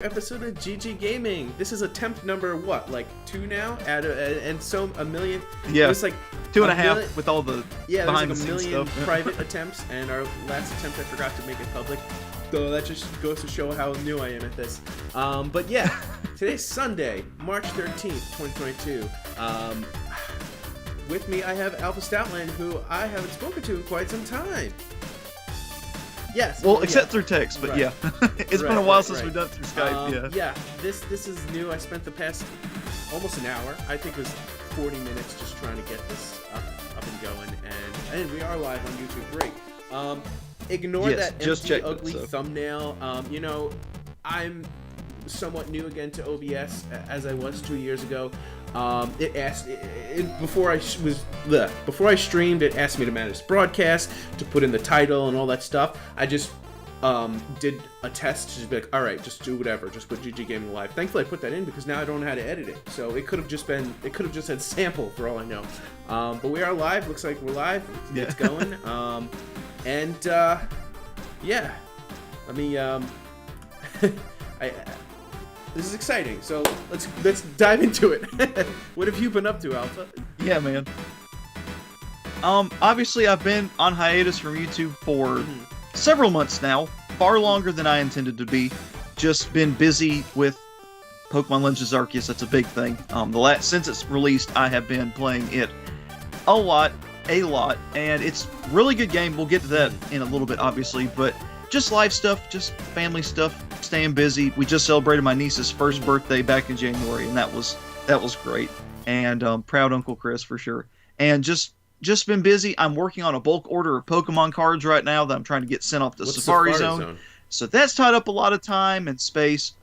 Episode of GG Gaming. This is attempt number what, like 2 now? And so a million. Yeah, it was like 2.5 with all the behind the scenes million stuff. private attempts, and our last attempt I forgot to make it public. So that just goes to show how new I am at this. But yeah, today's Sunday, March 13th, 2022. With me I have Alpha Stoutland, who I haven't spoken to in quite some time. Yes. Well, except through text, but right. Yeah. It's been a while since we've done it through Skype, Yeah, this is new. I spent the past almost an hour, I think it was 40 minutes, just trying to get this up and going, and we are live on YouTube. Great. Ignore Yes, that just empty, checked ugly it, so. thumbnail. You know, I'm somewhat new again to OBS, as I was 2 years ago. It asked before I streamed. It asked me to manage the broadcast, to put in the title and all that stuff. I just did a test to just be like, all right, just do whatever, just put GG Gaming Live. Thankfully, I put that in because now I don't know how to edit it. So it could have just said sample for all I know. But we are live. Looks like we're live. Yeah. It's going. Yeah. Let me This is exciting, so let's dive into it. What have you been up to, Alpha? Yeah, man. Obviously I've been on hiatus from YouTube for several months now, far longer than I intended to be. Just been busy with Pokémon Legends Arceus. That's a big thing. Since it's released, I have been playing it a lot, and it's a really good game. We'll get to that in a little bit, obviously, but just life stuff, just family stuff, staying busy. We just celebrated my niece's first birthday back in January, and that was great. And proud Uncle Chris for sure. And just been busy. I'm working on a bulk order of Pokemon cards right now that I'm trying to get sent off to Safari Zone. So that's tied up a lot of time and space.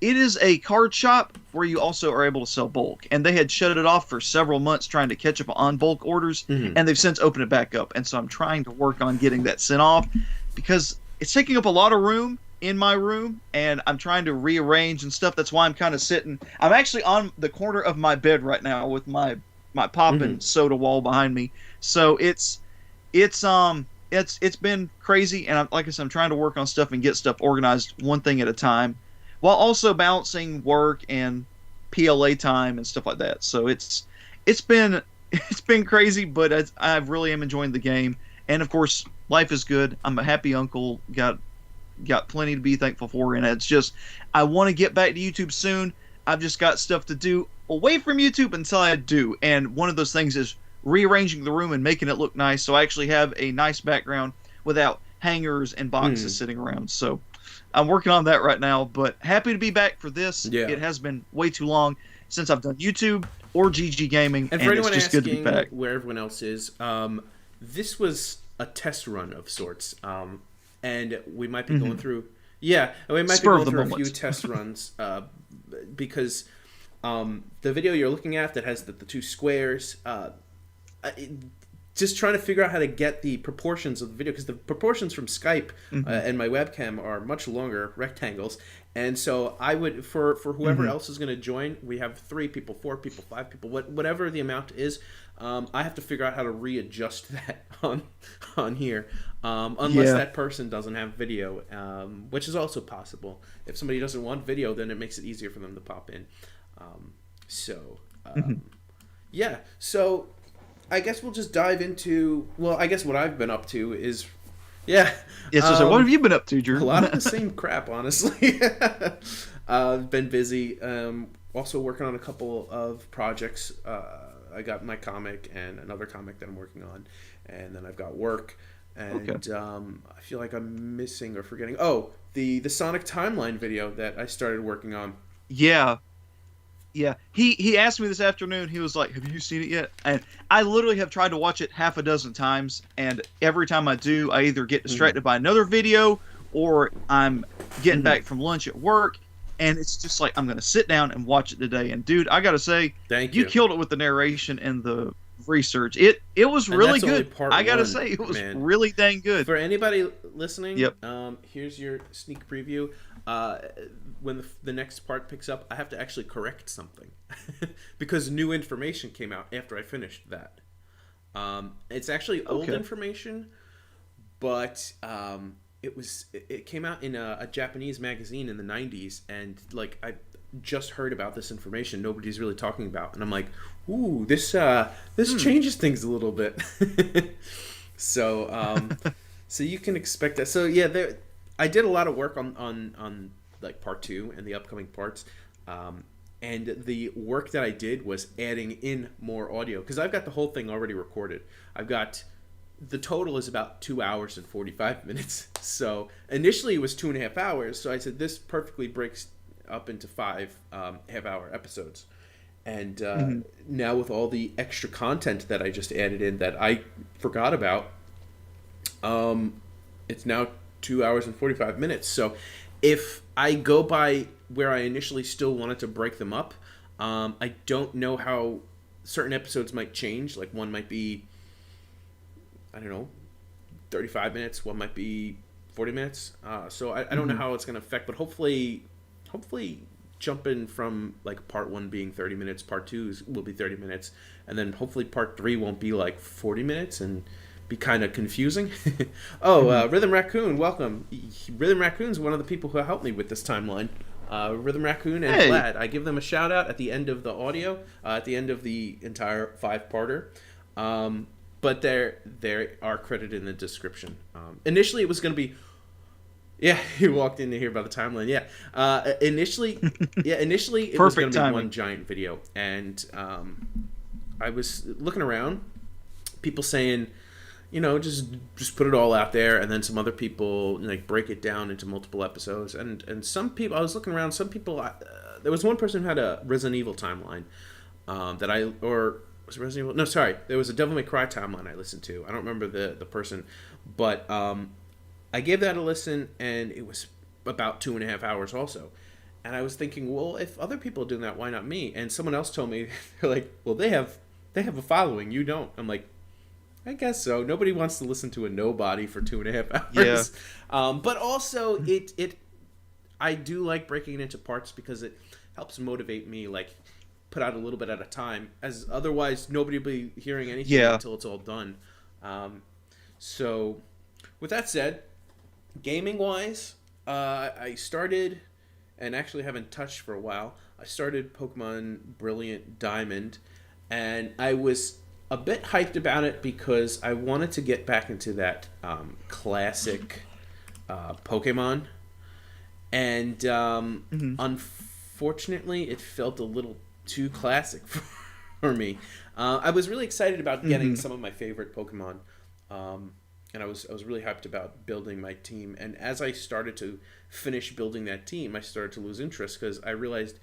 It is a card shop where you also are able to sell bulk, and they had shut it off for several months trying to catch up on bulk orders, and they've since opened it back up. And so I'm trying to work on getting that sent off because it's taking up a lot of room in my room, and I'm trying to rearrange and stuff. That's why I'm kind of sitting. I'm actually on the corner of my bed right now with my pop and soda wall behind me. So it's been crazy, and like I said, I'm trying to work on stuff and get stuff organized one thing at a time, while also balancing work and PLA time and stuff like that. So it's been crazy, but I really am enjoying the game, and of course, life is good. I'm a happy uncle. Got plenty to be thankful for, and it's just I want to get back to YouTube soon. I've just got stuff to do away from YouTube until I do, and one of those things is rearranging the room and making it look nice, so I actually have a nice background without hangers and boxes sitting around. So I'm working on that right now, but happy to be back for this. Yeah. It has been way too long since I've done YouTube or GG Gaming, and for anyone it's just good to be back. Where everyone else is, this was a test run of sorts, and we might be going through. Yeah, we might be going through a few test runs, because the video you're looking at that has the two squares, just trying to figure out how to get the proportions of the video, because the proportions from Skype and my webcam are much longer rectangles, and so I would for whoever else is going to join, we have 3 people, 4 people, 5 people, whatever the amount is. I have to figure out how to readjust that on here, unless that person doesn't have video, which is also possible. If somebody doesn't want video, then it makes it easier for them to pop in. Yeah, so I guess we'll just dive into, well, I guess what I've been up to is, So what have you been up to, Drew? A lot of the same crap, honestly. Been busy. Also working on a couple of projects. I got my comic and another comic that I'm working on, and then I've got work, and I feel like I'm missing or forgetting. Oh, the Sonic Timeline video that I started working on. Yeah. He asked me this afternoon. He was like, "Have you seen it yet?" And I literally have tried to watch it half a dozen times, and every time I do, I either get distracted by another video, or I'm getting back from lunch at work. And it's just like, I'm going to sit down and watch it today. And, dude, I got to say, you killed it with the narration and the research. It was really good. I got to say, it was really dang good. For anybody listening, here's your sneak preview. When the next part picks up, I have to actually correct something. Because new information came out after I finished that. It's actually old information, but it came out in a Japanese magazine in the 90s, and like I just heard about this information nobody's really talking about, and I'm like, ooh, this changes things a little bit. So so you can expect that. So yeah, I did a lot of work on like part 2 and the upcoming parts, and the work that I did was adding in more audio, because I've got the whole thing already recorded. I've got the total is about 2 hours and 45 minutes. So initially it was 2.5 hours. So I said this perfectly breaks up into 5 half-hour episodes. And now with all the extra content that I just added in that I forgot about, it's now 2 hours and 45 minutes. So if I go by where I initially still wanted to break them up, I don't know how certain episodes might change. Like one might be, I don't know, 35 minutes. One might be 40 minutes. So I don't know how it's going to affect, but hopefully jumping from like part 1 being 30 minutes, part 2 will be 30 minutes, and then hopefully part 3 won't be like 40 minutes and be kind of confusing. Rhythm Raccoon, welcome. Rhythm Raccoon's one of the people who helped me with this timeline. Rhythm Raccoon and Vlad. I give them a shout out at the end of the audio, at the end of the entire 5-parter. But they are credited in the description. Initially, it was going to be. Yeah, he walked into here by the timeline. Yeah, initially, it was going to be one giant video, and I was looking around, people saying, just put it all out there, and then some other people like break it down into multiple episodes, and some people I was looking around. Some people, there was one person who had a Resident Evil timeline was it Resident Evil? No, sorry. There was a Devil May Cry timeline I listened to. I don't remember the person, but I gave that a listen, and it was about 2.5 hours also. And I was thinking, well, if other people are doing that, why not me? And someone else told me, they're like, well, they have a following, you don't. I'm like, I guess so. Nobody wants to listen to a nobody for 2.5 hours. Yeah. But also, I do like breaking it into parts because it helps motivate me, like, put out a little bit at a time, as otherwise nobody will be hearing anything until it's all done. So with that said, gaming wise, I started, and actually haven't touched for a while, I started Pokemon Brilliant Diamond, and I was a bit hyped about it because I wanted to get back into that classic Pokemon, and unfortunately it felt a little too classic for me. I was really excited about getting some of my favorite Pokemon, and I was really hyped about building my team. And as I started to finish building that team, I started to lose interest because I realized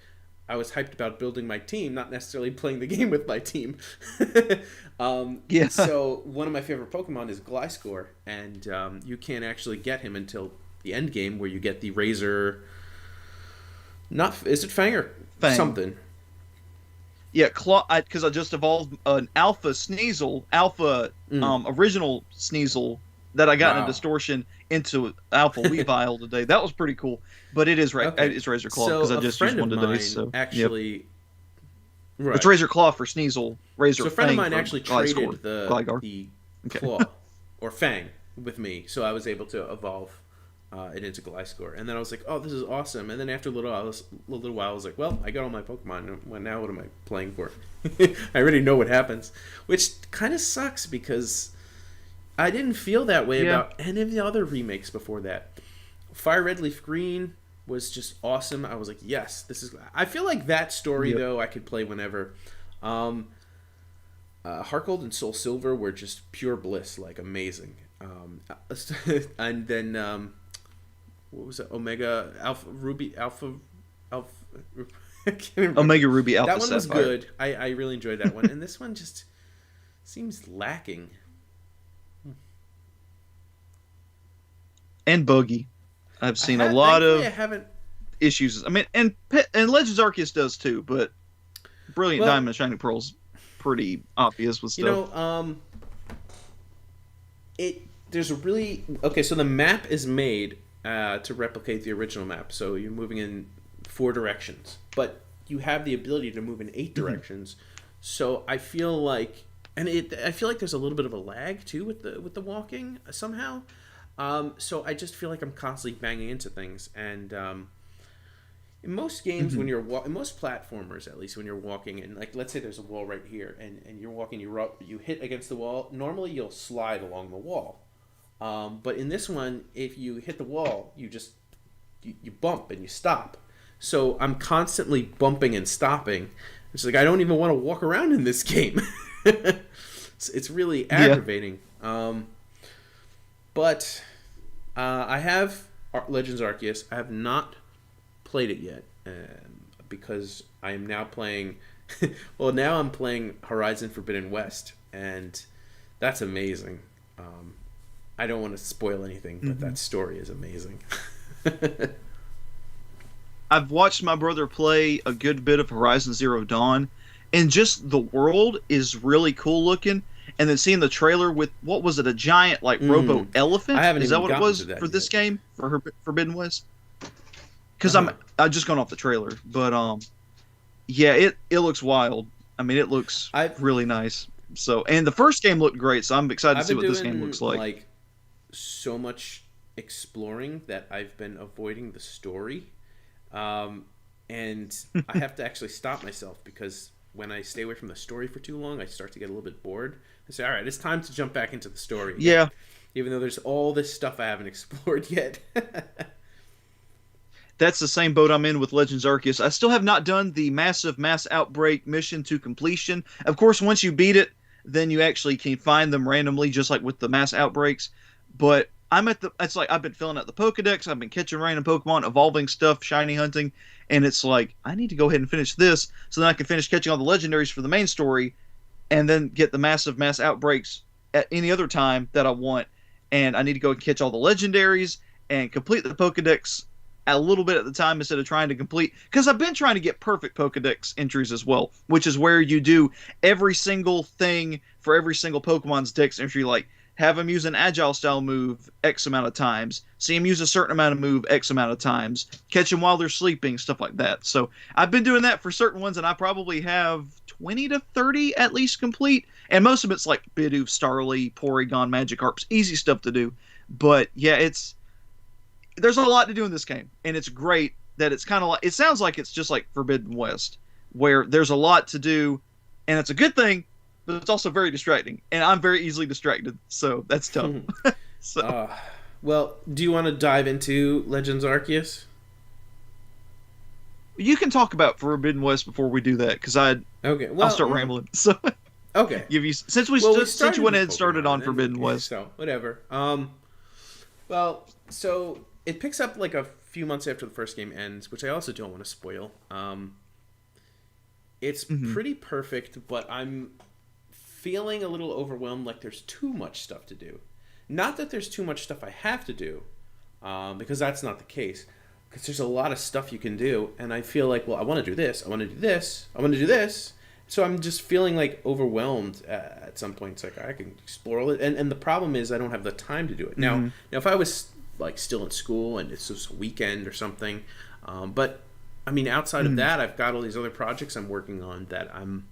I was hyped about building my team, not necessarily playing the game with my team. So one of my favorite Pokemon is Gliscor, and you can't actually get him until the end game, where you get the Razor. Is it Fang or something? Yeah, because I just evolved an Alpha Sneasel, original Sneasel that I got in a distortion into Alpha Weavile today. That was pretty cool. But it is it's Razor Claw because I just used one today. So actually, right. It's Razor Claw for Sneasel. So a friend of mine actually traded the Claw or Fang with me, so I was able to evolve it into Gliscor, and then I was like, "Oh, this is awesome!" And then after a little while, I was like, "Well, I got all my Pokemon. Now what am I playing for?" I already know what happens, which kind of sucks because I didn't feel that way about any of the other remakes before that. Fire Red Leaf Green was just awesome. I was like, "Yes, this is." I feel like that story though I could play whenever. Heart Gold and Soul Silver were just pure bliss, like amazing. And then. What was it? Omega Alpha Ruby Alpha. I can't remember. Omega Ruby Alpha. That one was Sapphire. good. I really enjoyed that one, and this one just seems lacking. And buggy. I've seen a lot of I haven't issues. I mean, and Legends Arceus does too, but Brilliant Diamond and Shining Pearl's pretty obvious with stuff. There's a really so the map is made to replicate the original map. So you're moving in 4 directions, but you have the ability to move in 8 directions. So I feel like, there's a little bit of a lag too with the walking somehow. So I just feel like I'm constantly banging into things, and in most games, when you're in most platformers, at least when you're walking, and like let's say there's a wall right here, and you're walking, you hit against the wall. Normally, you'll slide along the wall, but in this one, if you hit the wall, you bump and you stop. So I'm constantly bumping and stopping. It's like I don't even want to walk around in this game. It's really aggravating. But I have Legends Arceus. I have not played it yet because I am now playing. Well, now I'm playing Horizon Forbidden West, and that's amazing. I don't want to spoil anything, but that story is amazing. I've watched my brother play a good bit of Horizon Zero Dawn, and just the world is really cool looking. And then seeing the trailer with, what was it, a giant like robo elephant? I haven't Is even that what it gotten was to that for this yet. game for Forbidden West? Because Uh-huh. I just gone off the trailer, but yeah, it looks wild. I mean, it looks really nice. So, and the first game looked great, so I'm excited to I've see been what this doing game looks like. so much exploring that I've been avoiding the story, and I have to actually stop myself because when I stay away from the story for too long, I start to get a little bit bored. I say, all right, it's time to jump back into the story. Yeah. Even though there's all this stuff I haven't explored yet. That's the same boat I'm in with Legends Arceus. I still have not done the massive mass outbreak mission to completion. Of course, once you beat it, then you actually can find them randomly, just like with the mass outbreaks. But it's like I've been filling out the Pokedex, I've been catching random Pokemon, evolving stuff, shiny hunting, and it's like, I need to go ahead and finish this so then I can finish catching all the legendaries for the main story and then get the massive mass outbreaks at any other time that I want. And I need to go and catch all the legendaries and complete the Pokedex a little bit at the time instead of trying to complete, because I've been trying to get perfect Pokedex entries as well, which is where you do every single thing for every single Pokemon's Dex entry, like have them use an Agile style move X amount of times, see them use a certain amount of move X amount of times, catch them while they're sleeping, stuff like that. So I've been doing that for certain ones, and I probably have 20 to 30 at least complete, and most of it's like Bidoof, Starly, Porygon, Magikarps, easy stuff to do. But yeah, there's a lot to do in this game, and it's great that it's kind of like, it sounds like it's just like Forbidden West, where there's a lot to do, and it's a good thing, but it's also very distracting, and I'm very easily distracted, so that's tough. So well, do you want to dive into Legends Arceus? you can talk about Forbidden West before we do that, because Okay, well, I'll start rambling. So okay. give you since we started went ahead with and started on Pokemon, Forbidden West. So whatever. Well, so it picks up like a few months after the first game ends, which I also don't want to spoil. It's pretty perfect, but I'm feeling a little overwhelmed, like there's too much stuff to do. Not that there's too much stuff I have to do, because that's not the case. Because there's a lot of stuff you can do, and I feel like, well, I want to do this, I want to do this, I want to do this. So I'm just feeling like overwhelmed at some point. It's like I can explore all it, and the problem is I don't have the time to do it. Now if I was like still in school and it's just a weekend or something, but I mean outside of that, I've got all these other projects I'm working on that I'm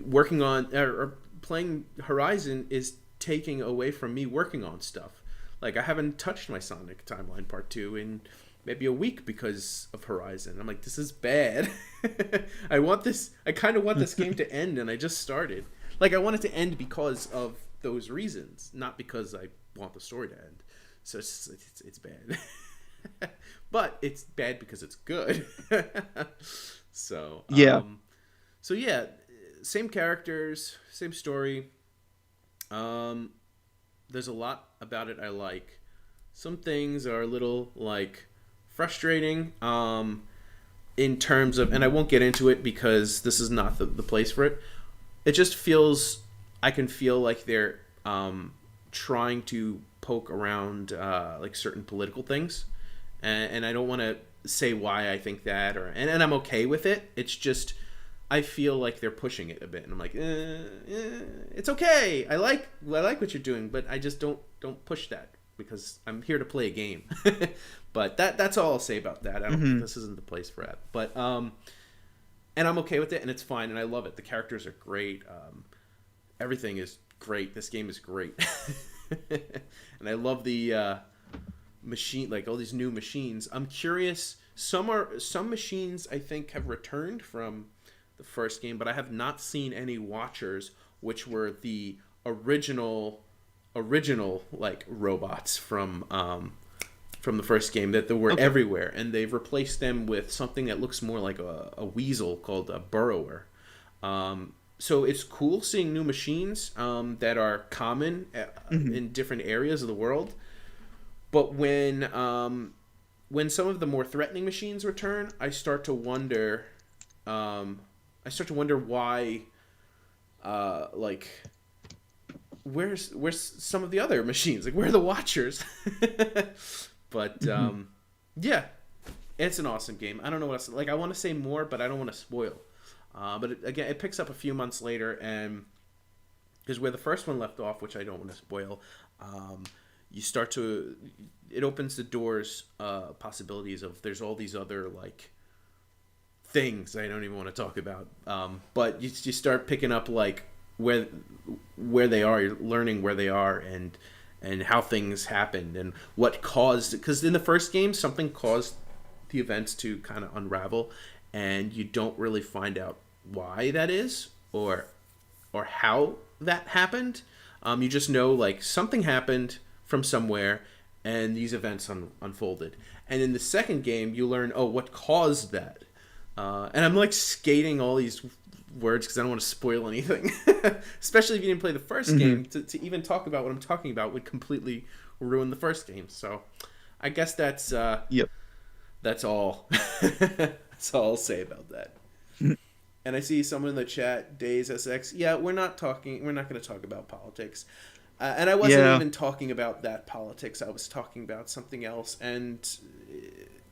working on, or playing Horizon is taking away from me working on stuff. Like I haven't touched my Sonic Timeline Part 2 in maybe a week because of Horizon. I'm like, this is bad. I kind of want this game to end, and I just started. Like I want it to end because of those reasons, not because I want the story to end. So it's bad. But it's bad because it's good. So Yeah. So yeah, same characters, same story. There's a lot about it I like. Some things are a little like frustrating in terms of, and I won't get into it because this is not the place for it. It just feels, I can feel like they're trying to poke around like certain political things, and I don't want to say why I think that, and I'm okay with it. It's just I feel like they're pushing it a bit, and I'm like, it's okay. I like what you're doing, but I just don't push that because I'm here to play a game. But that's all I'll say about that. I don't think this isn't the place for that. But and I'm okay with it, and it's fine, and I love it. The characters are great. Everything is great. This game is great. And I love the machine, like all these new machines. I'm curious. Some machines I think have returned from the first game, but I have not seen any Watchers, which were the original like robots from the first game that were everywhere, and they've replaced them with something that looks more like a weasel called a burrower. So it's cool seeing new machines that are common in different areas of the world. But when some of the more threatening machines return, I start to wonder. I start to wonder why. Like, where's some of the other machines? Like, where are the Watchers? But yeah, it's an awesome game. I don't know what else. Like, I want to say more, but I don't want to spoil. But it picks up a few months later, and because where the first one left off, which I don't want to spoil, it opens the doors, possibilities of there's all these other like things I don't even want to talk about. But you start picking up like where they are, you're learning where they are and how things happened and what caused it. Because in the first game, something caused the events to kind of unravel, and you don't really find out why that is or how that happened. You just know like something happened from somewhere and these events unfolded. And in the second game, you learn, what caused that. And I'm like skating all these words because I don't want to spoil anything. Especially if you didn't play the first game. To even talk about what I'm talking about would completely ruin the first game. So I guess that's that's all. That's all I'll say about that. And I see someone in the chat, Days SX. Yeah, we're not going to talk about politics. And I wasn't even talking about that politics. I was talking about something else, and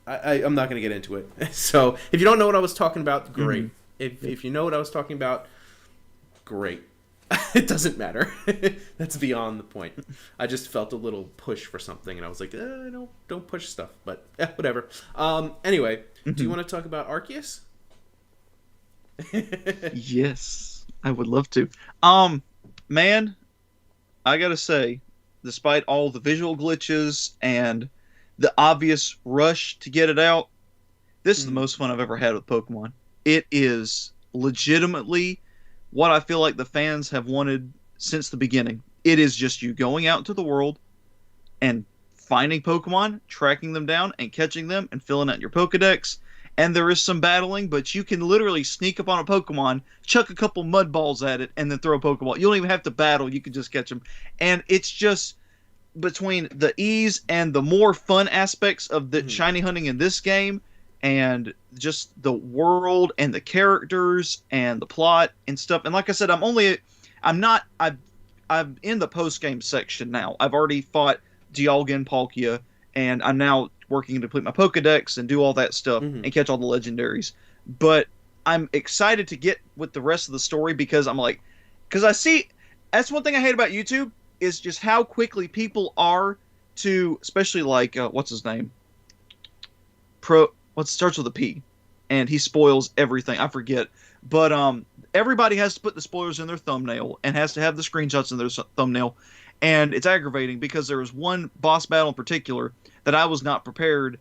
I'm not going to get into it. So if you don't know what I was talking about, great. If you know what I was talking about, great. It doesn't matter. That's beyond the point. I just felt a little push for something, and I was like, don't push stuff. But whatever. Anyway, do you want to talk about Arceus? Yes, I would love to. Man, I gotta say, despite all the visual glitches and the obvious rush to get it out, this is the most fun I've ever had with Pokemon. It is legitimately what I feel like the fans have wanted since the beginning. It is just you going out into the world and finding Pokemon, tracking them down, and catching them, and filling out your Pokedex. And there is some battling, but you can literally sneak up on a Pokemon, chuck a couple mud balls at it, and then throw a Pokeball. You don't even have to battle. You can just catch them. And it's just, between the ease and the more fun aspects of the shiny hunting in this game, and just the world and the characters and the plot and stuff. And like I said, I'm in the post-game section now. I've already fought Dialga and Palkia, and I'm now working to complete my Pokedex and do all that stuff and catch all the legendaries. But I'm excited to get with the rest of the story because I see, that's one thing I hate about YouTube, is just how quickly people are to, especially like, what's his name? What starts with a P, and he spoils everything. I forget. But everybody has to put the spoilers in their thumbnail and has to have the screenshots in their thumbnail. And it's aggravating because there was one boss battle in particular that I was not prepared,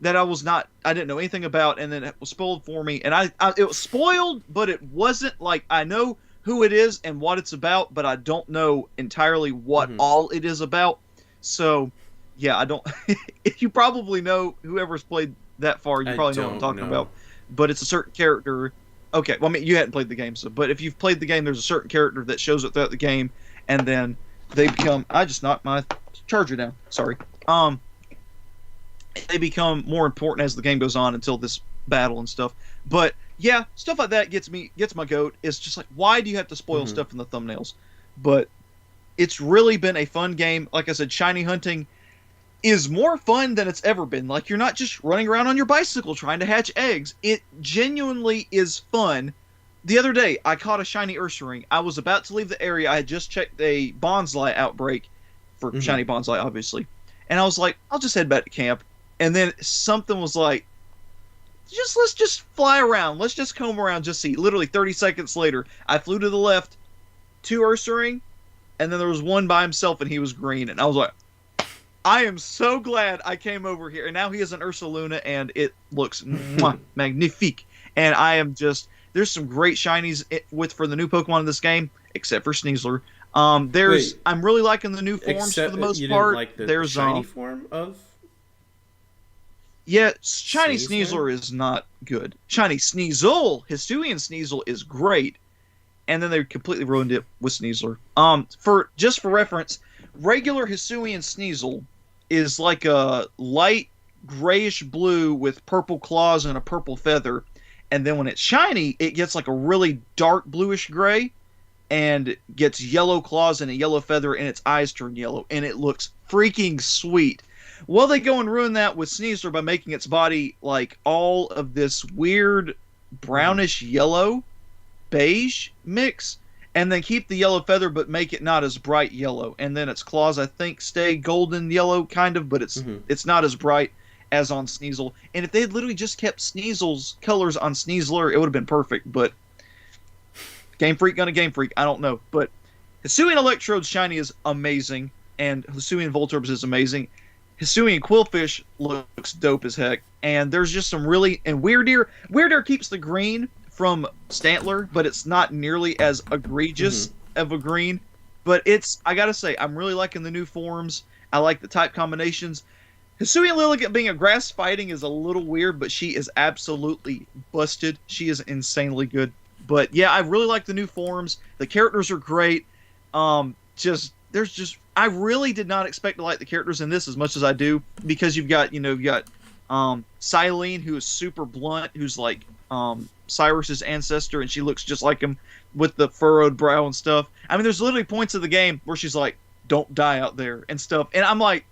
I didn't know anything about, and then it was spoiled for me. And it was spoiled, but it wasn't like, I know who it is and what it's about, but I don't know entirely what all it is about. So, yeah, I don't. You probably know, whoever's played that far, you probably know what I'm talking about. But it's a certain character. Okay, well, I mean, you hadn't played the game, but if you've played the game, there's a certain character that shows up throughout the game, and then they become. I just knocked my charger down. Sorry. They become more important as the game goes on until this battle and stuff. But yeah, stuff like that gets my goat. It's just like, why do you have to spoil stuff in the thumbnails? But it's really been a fun game. Like I said, shiny hunting is more fun than it's ever been. Like, you're not just running around on your bicycle trying to hatch eggs. It genuinely is fun. The other day, I caught a shiny Ursaring. I was about to leave the area. I had just checked a Bonsly outbreak for shiny Bonsly, obviously. And I was like, I'll just head back to camp. And then something was like, let's just fly around. Let's just comb around, just see. Literally 30 seconds later, I flew to the left, 2 Ursaring, and then there was one by himself, and he was green, and I was like, I am so glad I came over here. And now he is an Ursaluna, and it looks magnifique. And I am just, there's some great shinies for the new Pokemon in this game, except for Sneasler. I'm really liking the new forms for the most part. Like there's shiny form of. Yeah, shiny Sneasler is not good. Shiny Sneasel, Hisuian Sneasel is great, and then they completely ruined it with Sneasler. For reference, regular Hisuian Sneasel is like a light grayish blue with purple claws and a purple feather, and then when it's shiny, it gets like a really dark bluish gray, and gets yellow claws and a yellow feather, and its eyes turn yellow, and it looks freaking sweet. Well, they go and ruin that with Sneasler by making its body like all of this weird brownish yellow beige mix, and then keep the yellow feather but make it not as bright yellow, and then its claws I think stay golden yellow kind of, but it's not as bright as on Sneasel. And if they had literally just kept Sneasel's colors on Sneasler, it would have been perfect. But Game Freak gonna Game Freak, I don't know. But Hisuian Electrode's shiny is amazing, and Hisuian Voltorbs is amazing. Hisuian Quillfish looks dope as heck, and there's just some really, and Weirdeer keeps the green from Stantler, but it's not nearly as egregious of a green. But I gotta say, I'm really liking the new forms. I like the type combinations. Hisuian Lilligant being a grass fighting is a little weird, but she is absolutely busted. She is insanely good. But yeah, I really like the new forms. The characters are great. I really did not expect to like the characters in this as much as I do, because you've got Silene, who is super blunt, who's like Cyrus's ancestor, and she looks just like him with the furrowed brow and stuff. I mean, there's literally points of the game where she's like, "Don't die out there" and stuff, and I'm like,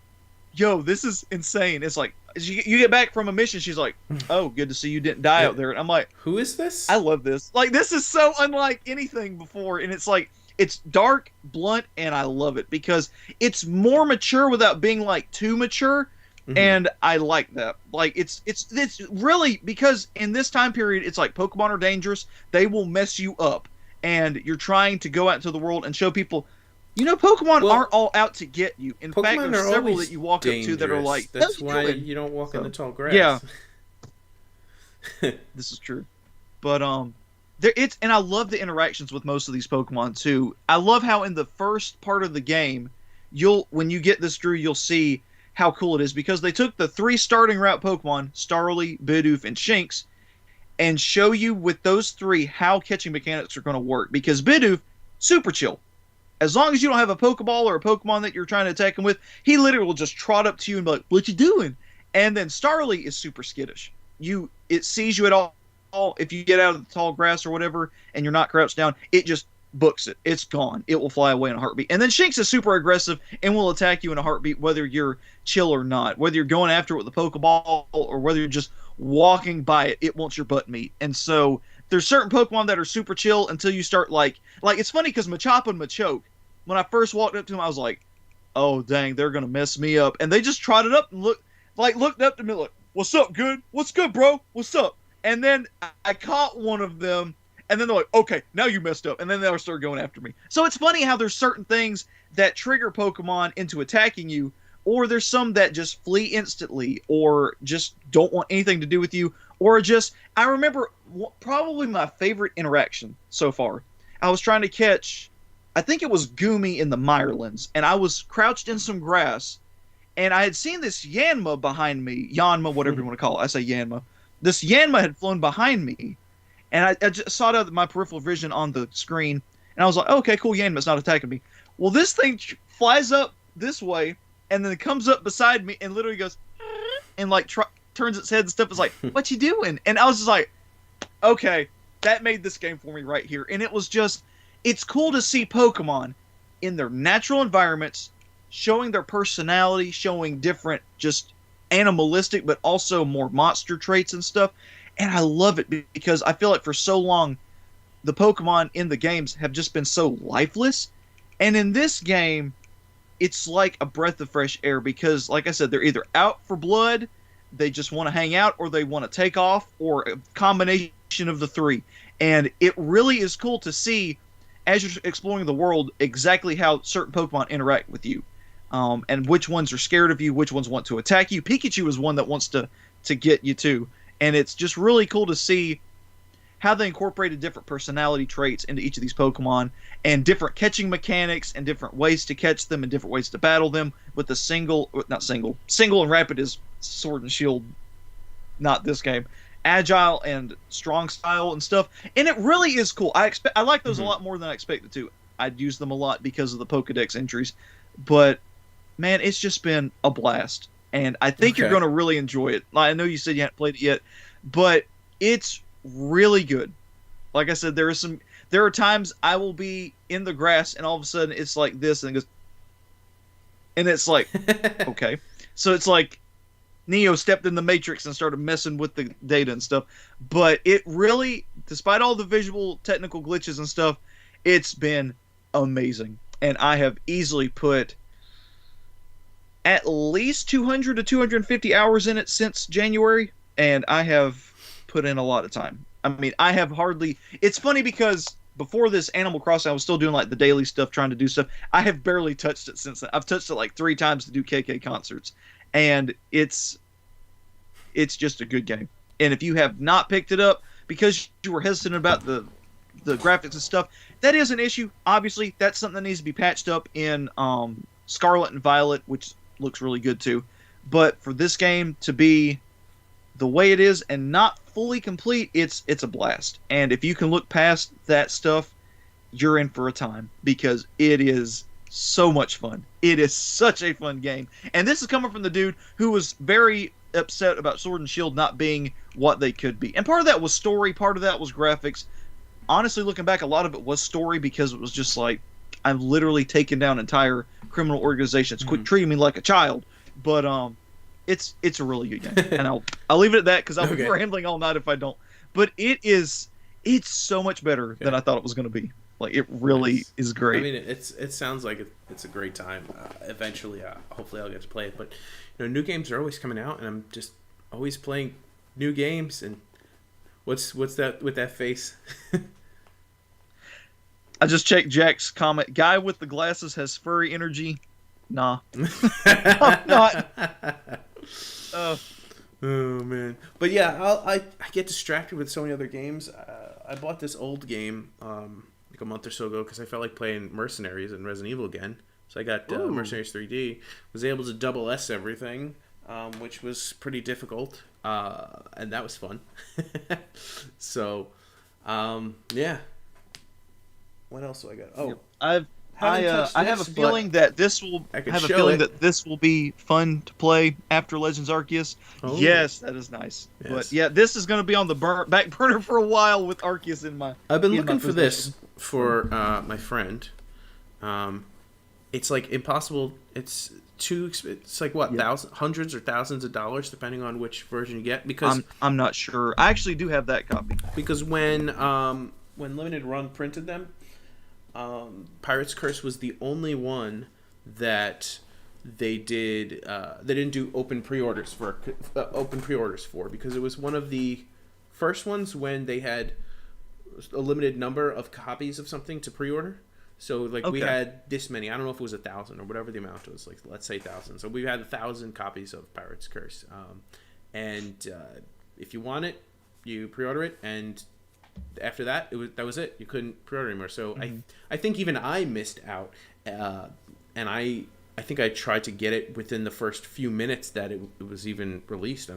"Yo, this is insane." It's like you get back from a mission, she's like, "Oh, good to see you didn't die out there," and I'm like, "Who is this?" I love this. Like, this is so unlike anything before, and it's like, it's dark, blunt, and I love it because it's more mature without being like too mature, and I like that. Like, it's really, because in this time period, it's like Pokemon are dangerous. They will mess you up, and you're trying to go out into the world and show people, Pokemon aren't all out to get you. In fact, there's several that you walk dangerous. Up to that are like, that's why you don't walk in the tall grass. Yeah, this is true, but and I love the interactions with most of these Pokemon too. I love how in the first part of the game, when you get this Drew, you'll see how cool it is, because they took the 3 starting route Pokemon, Starly, Bidoof, and Shinx, and show you with those 3 how catching mechanics are going to work. Because Bidoof, super chill. As long as you don't have a Pokeball or a Pokemon that you're trying to attack him with, he literally will just trot up to you and be like, "What you doing?" And then Starly is super skittish. It sees you at all. If you get out of the tall grass or whatever and you're not crouched down, it just books it. It's gone. It will fly away in a heartbeat. And then Shinx is super aggressive and will attack you in a heartbeat, whether you're chill or not. Whether you're going after it with a Pokeball or whether you're just walking by it, it wants your butt meat. And so there's certain Pokemon that are super chill until you start like it's funny because Machop and Machoke, when I first walked up to them, I was like, "Oh dang, they're gonna mess me up." And they just trotted up and looked up to me like, "What's up, good? What's good, bro? What's up?" And then I caught one of them, and then they're like, "Okay, now you messed up." And then they'll start going after me. So it's funny how there's certain things that trigger Pokemon into attacking you, or there's some that just flee instantly, or just don't want anything to do with you, or just... I remember probably my favorite interaction so far. I was trying to catch, I think it was Goomy in the Mirelands, and I was crouched in some grass, and I had seen this Yanma behind me. Yanma, whatever you want to call it. I say Yanma. This Yanma had flown behind me, and I just saw it out of my peripheral vision on the screen, and I was like, "Okay, cool, Yanma's not attacking me." Well, this thing flies up this way, and then it comes up beside me, and literally goes, and like turns its head and stuff. Is like, "What you doing?" And I was just like, "Okay, that made this game for me right here." And it was just, it's cool to see Pokemon in their natural environments, showing their personality, showing different just animalistic but also more monster traits and stuff. And I love it because I feel like for so long the Pokemon in the games have just been so lifeless, and in this game it's like a breath of fresh air, because like I said, they're either out for blood, they just want to hang out, or they want to take off, or a combination of the 3. And it really is cool to see as you're exploring the world exactly how certain Pokemon interact with you, and which ones are scared of you, which ones want to attack you. Pikachu is one that wants to get you too, and it's just really cool to see how they incorporated different personality traits into each of these Pokemon, and different catching mechanics, and different ways to catch them, and different ways to battle them with the single and rapid is Sword and Shield, not this game. Agile and strong style and stuff, and it really is cool. I like those a lot more than I expected to. I'd use them a lot because of the Pokedex entries, but man, it's just been a blast, and I think you're going to really enjoy it. I know you said you hadn't played it yet, but it's really good. Like I said, there are times I will be in the grass and all of a sudden it's like this and it goes, and it's like okay, so it's like Neo stepped in the Matrix and started messing with the data and stuff. But it really, despite all the visual technical glitches and stuff, it's been amazing. And I have easily put at least 200 to 250 hours in it since January, and I have put in a lot of time. I mean, I have hardly... It's funny because before this Animal Crossing, I was still doing like the daily stuff, trying to do stuff. I have barely touched it since then. I've touched it like 3 times to do KK concerts. And it's just a good game. And if you have not picked it up because you were hesitant about the graphics and stuff, that is an issue. Obviously, that's something that needs to be patched up in Scarlet and Violet, which looks really good too. But for this game to be the way it is and not fully complete, it's a blast. And if you can look past that stuff, you're in for a time, because it is so much fun. It is such a fun game. And this is coming from the dude who was very upset about Sword and Shield not being what they could be. And part of that was story, part of that was graphics. Honestly, looking back, a lot of it was story, because it was just like, I've literally taken down entire criminal organizations. Quit treating me like a child. But it's a really good game. And I'll leave it at that, because I'll be rambling all night if I don't. But it's so much better than I thought it was going to be. Like, it really is great. I mean, it sounds like it's a great time. Eventually, hopefully I'll get to play it. But, new games are always coming out, and I'm just always playing new games. And what's that with that face? I just checked Jack's comment. Guy with the glasses has furry energy. Nah. I'm not. Oh, man. But yeah, I get distracted with so many other games. I bought this old game like a month or so ago because I felt like playing Mercenaries and Resident Evil again. So I got Mercenaries 3D. Was able to double S everything, which was pretty difficult, and that was fun. So, yeah. What else do I got? Oh, I have a feeling that this will be fun to play after Legends Arceus. Oh. Yes, that is nice. Yes. But yeah, this is going to be on the back burner for a while with Arceus in my. I've been looking for this for my friend. It's like impossible. It's like what, hundreds or thousands of dollars depending on which version you get. Because I'm not sure. I actually do have that copy. Because when Limited Run printed them, Pirate's Curse was the only one that they did. They didn't do open pre-orders for, because it was one of the first ones when they had a limited number of copies of something to pre-order. So we had this many. I don't know if it was 1,000 or whatever the amount was. Like, let's say 1,000. So we had 1,000 copies of Pirate's Curse. And if you want it, you pre-order it, and after that, that was it. You couldn't pre-order anymore. So I think even I missed out, and I think I tried to get it within the first few minutes that it was even released,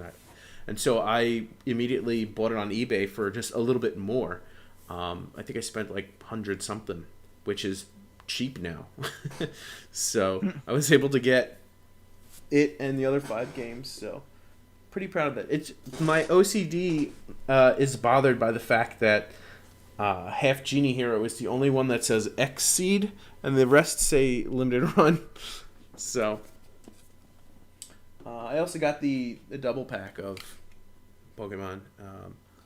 and so I immediately bought it on eBay for just a little bit more. I think I spent like 100 something, which is cheap now. So I was able to get it and the other 5 games. So. Pretty proud of that. It's my OCD is bothered by the fact that Half Genie Hero is the only one that says X-Seed, and the rest say Limited Run. So I also got the double pack of Pokemon.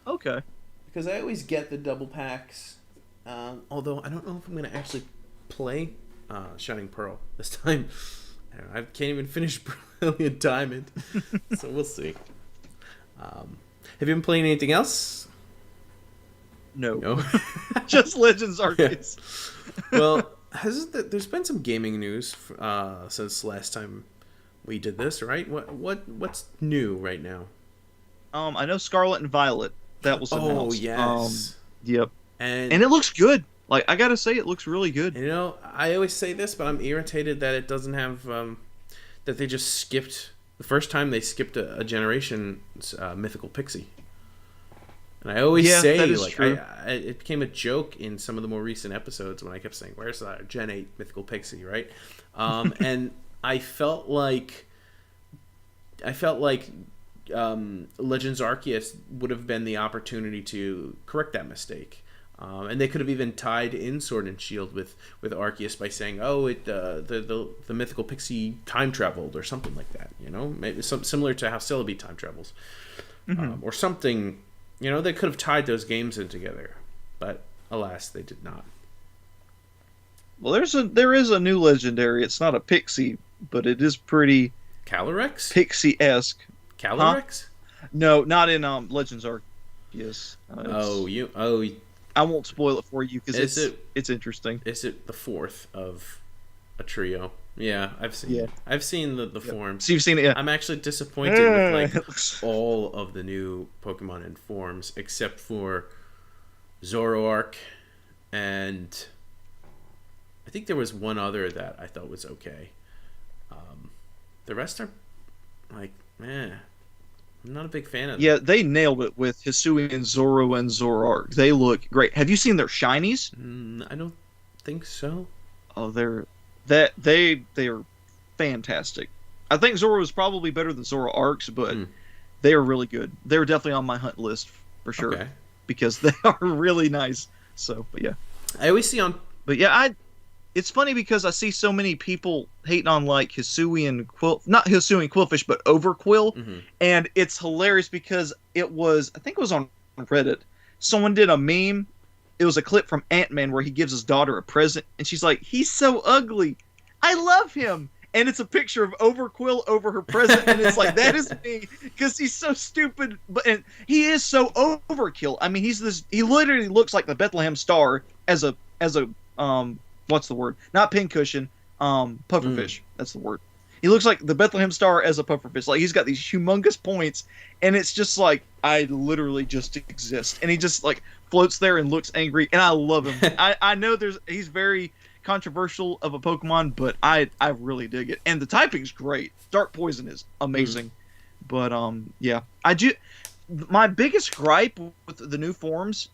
Okay. Because I always get the double packs, although I don't know if I'm going to actually play Shining Pearl this time. I can't even finish Brilliant Diamond, so we'll see. Have you been playing anything else? No. No. Just Legends Yeah. Arceus. Well, there's been some gaming news since last time we did this, right? What's new right now? I know Scarlet and Violet. That was Oh announced. yes. Yep. And And it looks good. Like, I gotta say, it looks really good. you know, I always say this, but I'm irritated that it doesn't have that they just skipped the first time they skipped a generation mythical pixie. And I always Yeah, say, that is like, true. it became a joke in some of the more recent episodes when I kept saying, "Where's that Gen 8 mythical pixie?" Right? And I felt like Legends Arceus would have been the opportunity to correct that mistake. And they could have even tied in Sword and Shield with Arceus by saying, "Oh, the mythical pixie time traveled" or something like that. You know, maybe similar to how Celebi time travels, or something. You know, they could have tied those games in together, but alas, they did not. Well, there is a new legendary. It's not a pixie, but it is pretty Calyrex? pixie-esque. Calyrex? No, not in Legends Arceus. I won't spoil it for you because it's interesting. Is it the fourth of a trio? Yeah, I've seen. Yeah. I've seen the forms. So you've seen it, yeah. I'm actually disappointed with like all of the new Pokemon in forms except for Zoroark, and I think there was one other that I thought was okay. The rest are like, I'm not a big fan of them. Yeah, they nailed it with Hisuian, Zoro, and Zoroark. They look great. Have you seen their shinies? I don't think so. Oh, they are fantastic. I think Zoro is probably better than Zoroarks, but they are really good. They're definitely on my hunt list for sure because they are really nice. So, but yeah, I always see on. But yeah, it's funny because I see so many people hating on like Hisuian not Hisuian Quillfish, but Overquill, and it's hilarious because I think it was on Reddit. Someone did a meme. It was a clip from Ant-Man where he gives his daughter a present, and she's like, "He's so ugly. I love him." And it's a picture of Overquill over her present, and it's like, that is me, because he's so stupid, and he is so overkill. I mean, he literally looks like the Bethlehem Star as a what's the word? Not pincushion, pufferfish. That's the word. He looks like the Bethlehem Star as a pufferfish. Like, he's got these humongous points, and it's just like, I literally just exist. And he just like floats there and looks angry, and I love him. I know he's very controversial of a Pokemon, but I really dig it. And the typing's great. Dark Poison is amazing. But yeah. My biggest gripe with the new forms,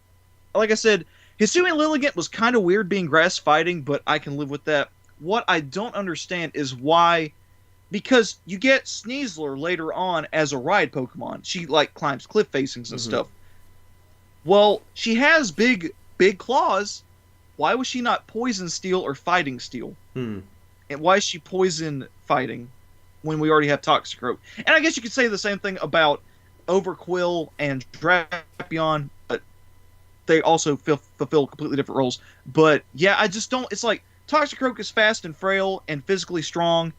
like I said, Hisuian Lilligant was kind of weird being grass fighting, but I can live with that. What I don't understand is why, because you get Sneasler later on as a ride Pokemon. She like climbs cliff facings and stuff. Well, she has big claws. Why was she not Poison Steel or Fighting Steel? And why is she Poison Fighting when we already have Toxicroak? And I guess you could say the same thing about Overquill and Drapion, but they also fulfill completely different roles. But yeah, I just don't. It's like Toxicroak is fast and frail and physically strong.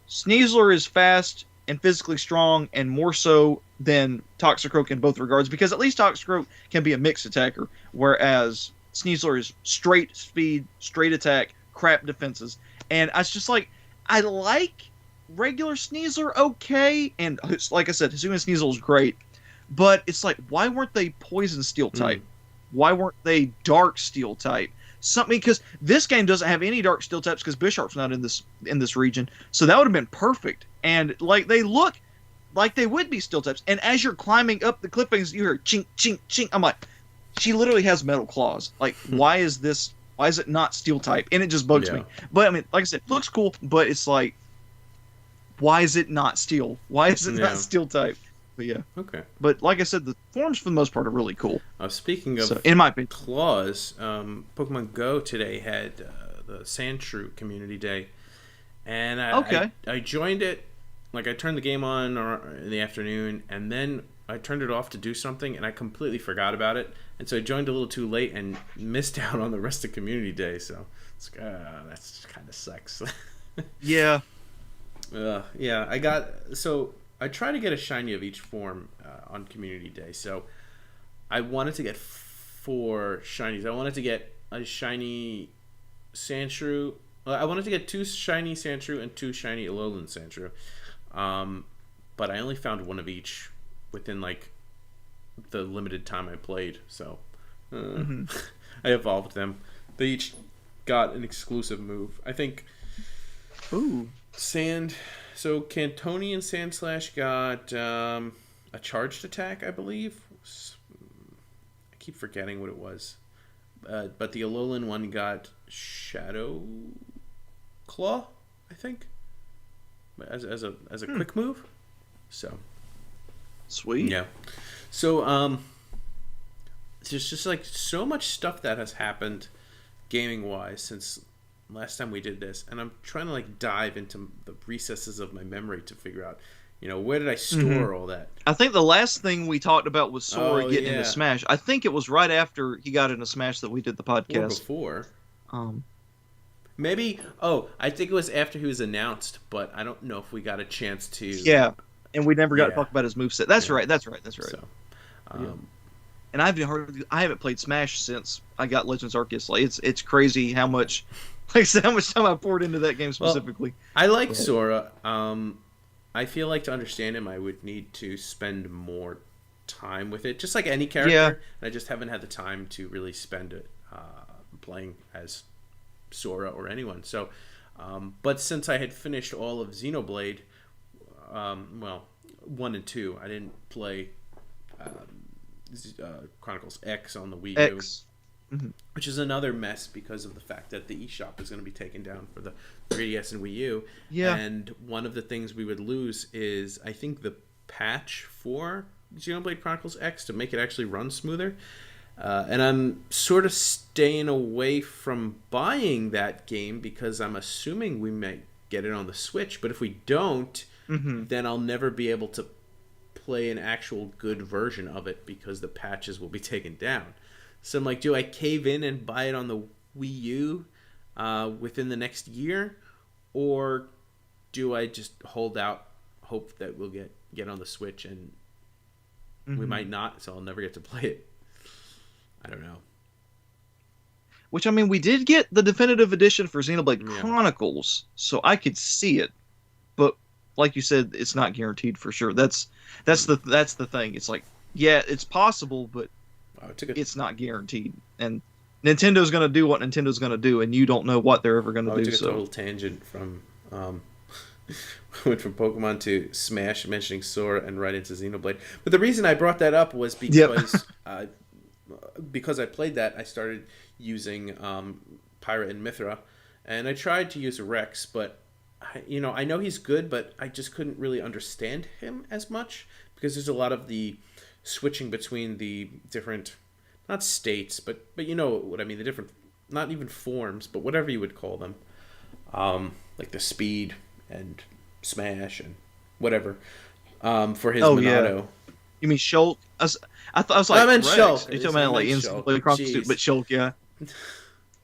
Sneasler is fast and physically strong, and more so than Toxicroak in both regards, because at least Toxicroak can be a mixed attacker, whereas Sneasler is straight speed, straight attack, crap defenses. And I was just like, I like regular Sneasler okay, and like I said, Hisuian Sneasler is great, but it's like, why weren't they Poison Steel type? Why weren't they Dark Steel type? Something, because this game doesn't have any Dark Steel types because Bisharp's not in this region, so that would have been perfect. And like, they look like they would be Steel types, and as you're climbing up the cliff faces, you hear chink chink chink. I'm like, she literally has metal claws. Like, why is it not Steel type? And it just bugs me. But I mean, like I said, it looks cool, but it's like, why is it not Steel? Why is it not Steel type? But yeah. Okay. But like I said, the forms for the most part are really cool. Speaking of in my opinion, claws, Pokemon Go today had the Sandshrew Community Day, and I joined it. Like, I turned the game on in the afternoon, and then I turned it off to do something, and I completely forgot about it. And so I joined a little too late and missed out on the rest of Community Day. So that's kind of sucks. Yeah. Yeah. I try to get a shiny of each form on Community Day. So I wanted to get for shinies. I wanted to get a shiny Sandshrew. I wanted to get 2 shiny Sandshrew and 2 shiny Alolan Sandshrew. But I only found one of each within like the limited time I played. So I evolved them. They each got an exclusive move. I think. Ooh. So Cantonian Sandslash got a charged attack, I believe. I keep forgetting what it was. But the Alolan one got Shadow Claw, I think, as a quick move. So sweet. Yeah. So there's just like so much stuff that has happened gaming wise since last time we did this, and I'm trying to like dive into the recesses of my memory to figure out, where did I store all that? I think the last thing we talked about was Sora getting into Smash. I think it was right after he got into Smash that we did the podcast. Or before. Maybe. Oh, I think it was after he was announced, but I don't know if we got a chance to. Yeah, and we never got to talk about his moveset. That's right. That's right. So, and I haven't played Smash since I got Legends Arceus. Like, it's crazy how much. Like I said, how much time I poured into that game specifically. Well, I like Sora. I feel like to understand him, I would need to spend more time with it, just like any character. Yeah. And I just haven't had the time to really spend it playing as Sora or anyone. So, but since I had finished all of Xenoblade, 1 and 2, I didn't play Chronicles X on the Wii U. X. Which is another mess because of the fact that the eShop is going to be taken down for the 3DS and Wii U. Yeah. And one of the things we would lose is, I think, the patch for Xenoblade Chronicles X to make it actually run smoother. And I'm sort of staying away from buying that game because I'm assuming we might get it on the Switch. But if we don't, then I'll never be able to play an actual good version of it because the patches will be taken down. So I'm like, do I cave in and buy it on the Wii U within the next year? Or do I just hold out, hope that we'll get on the Switch, and we might not, so I'll never get to play it? I don't know. Which, I mean, we did get the definitive edition for Xenoblade Chronicles, so I could see it. But like you said, it's not guaranteed for sure. That's the thing. It's like, yeah, it's possible, but it's not guaranteed, and Nintendo's going to do what Nintendo's going to do, and you don't know what they're ever going to do. Took a total tangent from went from Pokemon to Smash, mentioning Sora, and right into Xenoblade. But the reason I brought that up was because because I played that, I started using Pyra and Mythra, and I tried to use Rex, but I know he's good, but I just couldn't really understand him as much because there's a lot of the switching between the different, not states, but you know what I mean, the different, not even forms, but whatever you would call them, like the speed and smash and whatever, for his Monado. You mean Shulk? I was like, I meant Shulk. You're talking about like instantly across the street, but Shulk, yeah.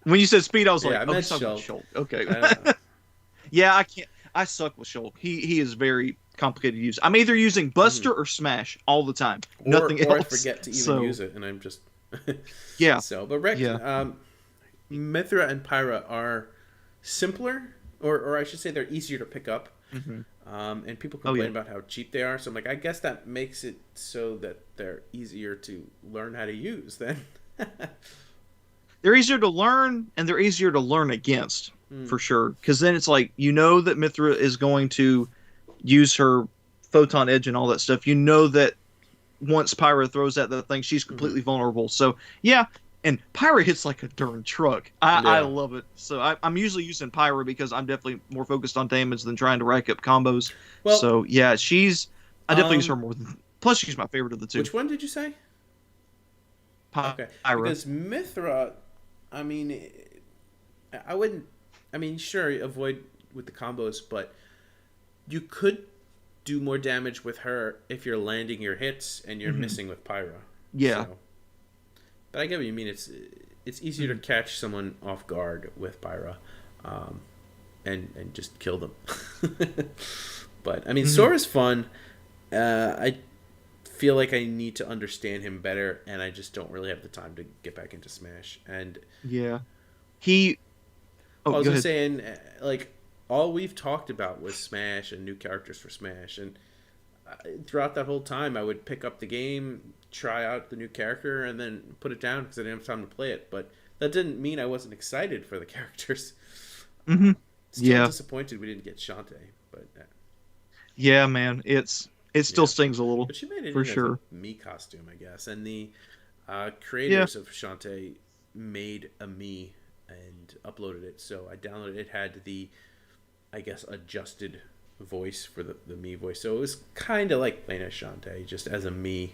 When you said speed, I was like, I meant Shulk. Okay. Yeah, I suck with Shulk. He is very complicated to use. I'm either using Buster or Smash all the time. Nothing else. Or I forget to even use it, and I'm just yeah. So, but Rex, Mythra and Pyra are simpler, or I should say, they're easier to pick up. And people complain about how cheap they are. So I'm like, I guess that makes it so that they're easier to learn how to use. Then they're easier to learn, and they're easier to learn against for sure. Because then it's like, you know that Mythra is going to use her photon edge and all that stuff. You know that once Pyra throws at that thing, she's completely vulnerable. So yeah, and Pyra hits like a darn truck. I love it. So I'm usually using Pyra because I'm definitely more focused on damage than trying to rack up combos. Well, so yeah, I definitely use her more than. Plus, she's my favorite of the two. Which one did you say? Okay, Pyra. Because Mythra, I mean, I wouldn't. I mean, sure, avoid with the combos, but you could do more damage with her if you're landing your hits and you're missing with Pyra. Yeah. So, but I get what you mean. It's easier to catch someone off guard with Pyra, and just kill them. But I mean, Sora's fun. I feel like I need to understand him better, and I just don't really have the time to get back into Smash. And Yeah. He. Oh, I was go just ahead. saying, like, all we've talked about was Smash and new characters for Smash, and throughout that whole time, I would pick up the game, try out the new character, and then put it down because I didn't have time to play it. But that didn't mean I wasn't excited for the characters. Mm-hmm. Still Yeah. disappointed we didn't get Shantae, but Yeah, man. It still stings a little, but she made it for in sure. as a Mii costume, I guess. And the Yeah. creators of Shantae made a Mii and uploaded it. So I downloaded it. It had the, I guess, adjusted voice for the Mii voice. So it was kind of like playing as Shantae, just as a Mii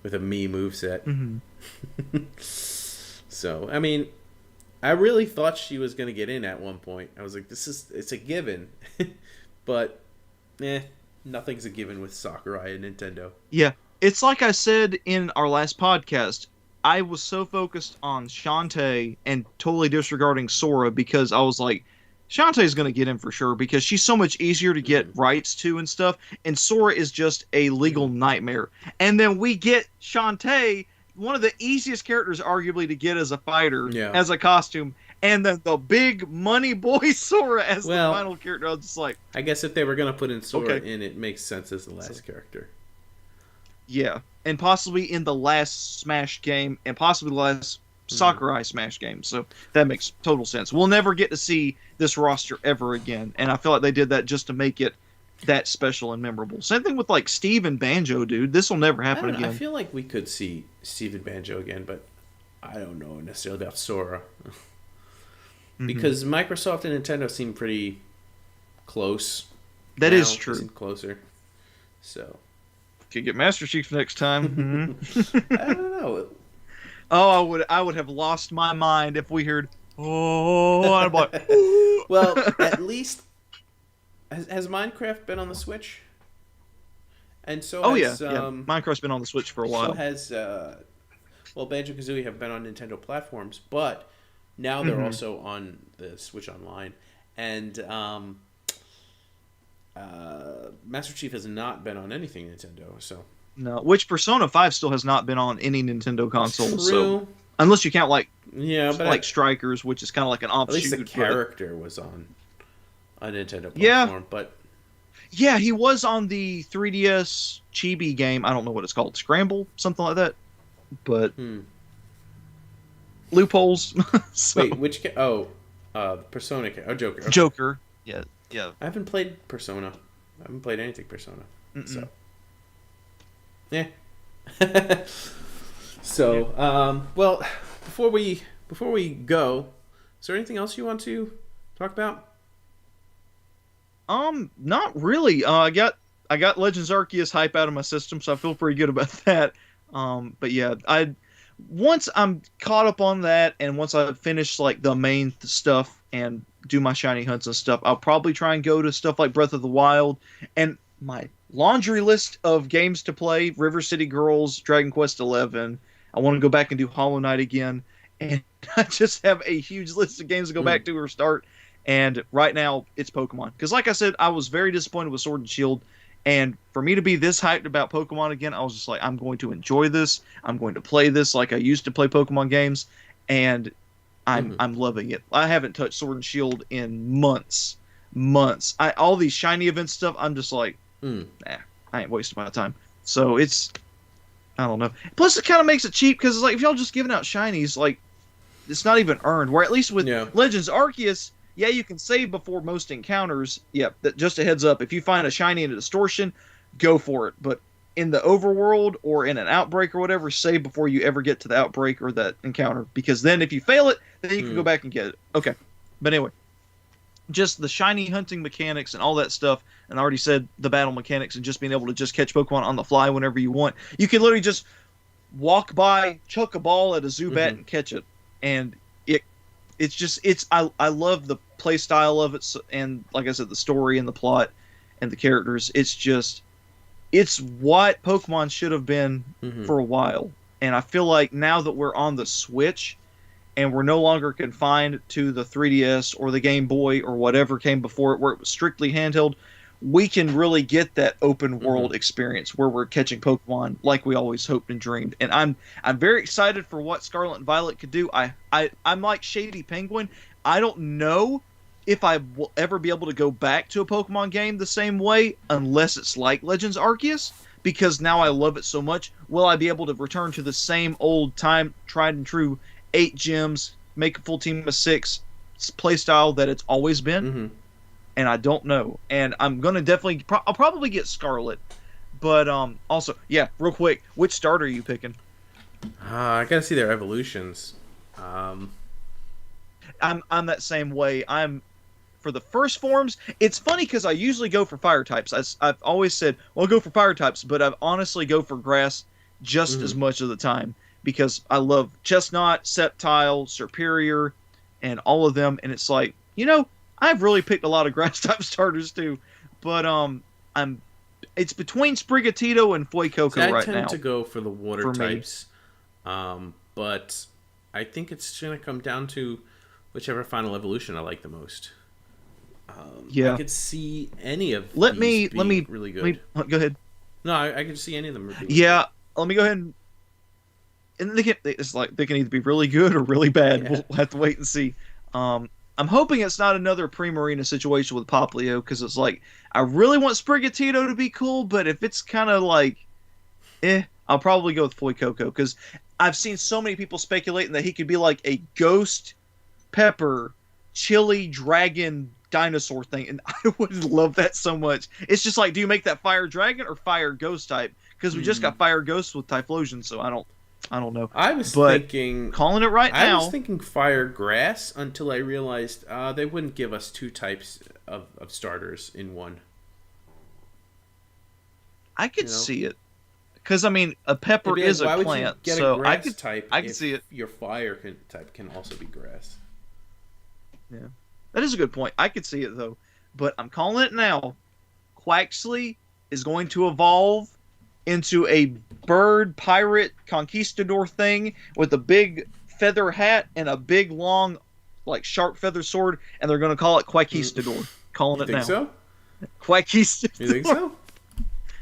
with a Mii moveset. Mm-hmm. So, I mean, I really thought she was going to get in at one point. I was like, it's a given. But, nothing's a given with Sakurai and Nintendo. Yeah. It's like I said in our last podcast. I was so focused on Shantae and totally disregarding Sora because I was like, Shantae's going to get in for sure because she's so much easier to get rights to and stuff. And Sora is just a legal nightmare. And then we get Shantae, one of the easiest characters arguably to get as a fighter, as a costume. And then the big money boy Sora as the final character. I was just like, I guess if they were going to put in Sora in, it makes sense as the last character. Yeah. And possibly in the last Smash game, and possibly the last Sakurai Smash game. So that makes total sense. We'll never get to see this roster ever again. And I feel like they did that just to make it that special and memorable. Same thing with like Steve and Banjo, dude. This will never happen again. I feel like we could see Steve and Banjo again, but I don't know necessarily about Sora. Because Microsoft and Nintendo seem pretty close. That is true. They seem closer. So could get Master Chief next time. I don't know. Oh, I would have lost my mind if we heard. Oh, I'm like, well, at least has Minecraft been on the Switch? And so has, Minecraft's been on the Switch for a while. So has Banjo-Kazooie have been on Nintendo platforms, but now they're also on the Switch Online, and Master Chief has not been on anything Nintendo. So no, which Persona 5 still has not been on any Nintendo console. True. So unless you count like Strikers, which is kind of like an offshoot. At least the character was on a Nintendo platform, but yeah, he was on the 3DS Chibi game. I don't know what it's called, Scramble, something like that. But loopholes. So. Wait, which? Persona. Oh, Joker. Okay. Joker. Yeah. I haven't played Persona. I haven't played anything Persona. So. Yeah. So, well, before we go, is there anything else you want to talk about? Not really. I got Legends Arceus hype out of my system, so I feel pretty good about that. But yeah, once I'm caught up on that, and once I finish like the main stuff and do my shiny hunts and stuff, I'll probably try and go to stuff like Breath of the Wild and my laundry list of games to play: River City Girls, Dragon Quest XI. I want to go back and do Hollow Knight again, and I just have a huge list of games to go back to or start. And right now, it's Pokemon. Because like I said, I was very disappointed with Sword and Shield. And for me to be this hyped about Pokemon again, I was just like, I'm going to enjoy this. I'm going to play this like I used to play Pokemon games. And I'm loving it. I haven't touched Sword and Shield in months. All these shiny event stuff, I'm just like, nah, I ain't wasting my time. So it's, I don't know. Plus, it kind of makes it cheap because it's like, if y'all just giving out shinies, like, it's not even earned. Where at least with Legends Arceus, yeah, you can save before most encounters. Yep, just a heads up. If you find a shiny in a distortion, go for it. But in the overworld or in an outbreak or whatever, save before you ever get to the outbreak or that encounter. Because then if you fail it, then you can go back and get it. Okay. But anyway, just the shiny hunting mechanics and all that stuff. And I already said the battle mechanics and just being able to just catch Pokemon on the fly whenever you want. You can literally just walk by, chuck a ball at a Zubat and catch it. And I love the play style of it, and like I said, the story and the plot and the characters. It's what Pokemon should have been for a while. And I feel like now that we're on the Switch and we're no longer confined to the 3DS or the Game Boy or whatever came before it, where it was strictly handheld, we can really get that open world experience where we're catching Pokemon like we always hoped and dreamed. And I'm very excited for what Scarlet and Violet could do. I'm like Shady Penguin. I don't know if I will ever be able to go back to a Pokemon game the same way unless it's like Legends Arceus, because now I love it so much. Will I be able to return to the same old time, tried and true 8 gyms, make a full team of 6 play style that it's always been? And I don't know. And I'm going to definitely... I'll probably get Scarlet. But also, yeah, real quick, which starter are you picking? I gotta see their evolutions. I'm that same way. For the first forms, it's funny because I usually go for fire types. I've always said, well, I'll go for fire types, but I honestly go for grass just as much of the time because I love Chestnut, Sceptile, Serperior, and all of them. And it's like, I've really picked a lot of grass type starters too, but it's between Sprigatito and Fuecoco right now. I tend to go for the water types, but I think it's gonna come down to whichever final evolution I like the most. I could see any of these being really good. Go ahead. No, I could see any of them. Let me go ahead and they can either be really good or really bad. Yeah. We'll have to wait and see. I'm hoping it's not another Primarina situation with Popplio, because it's like, I really want Sprigatito to be cool, but if it's kind of like, I'll probably go with Fuecoco, because I've seen so many people speculating that he could be like a ghost pepper, chili dragon dinosaur thing, and I would love that so much. It's just like, do you make that fire dragon or fire ghost type? Because we just got fire ghost with Typhlosion, so I don't know. I was thinking calling it right now. I was thinking fire grass until I realized they wouldn't give us 2 types of starters in one. I could see it, because I mean, a pepper is a plant, so I could see it. Your fire type can also be grass. Yeah, that is a good point. I could see it though, but I'm calling it now. Quaxley is going to evolve into a bird pirate conquistador thing with a big feather hat and a big long like sharp feather sword, and they're going to call it Quaquistador. Calling it now. You think so? Quaquistador. You think so?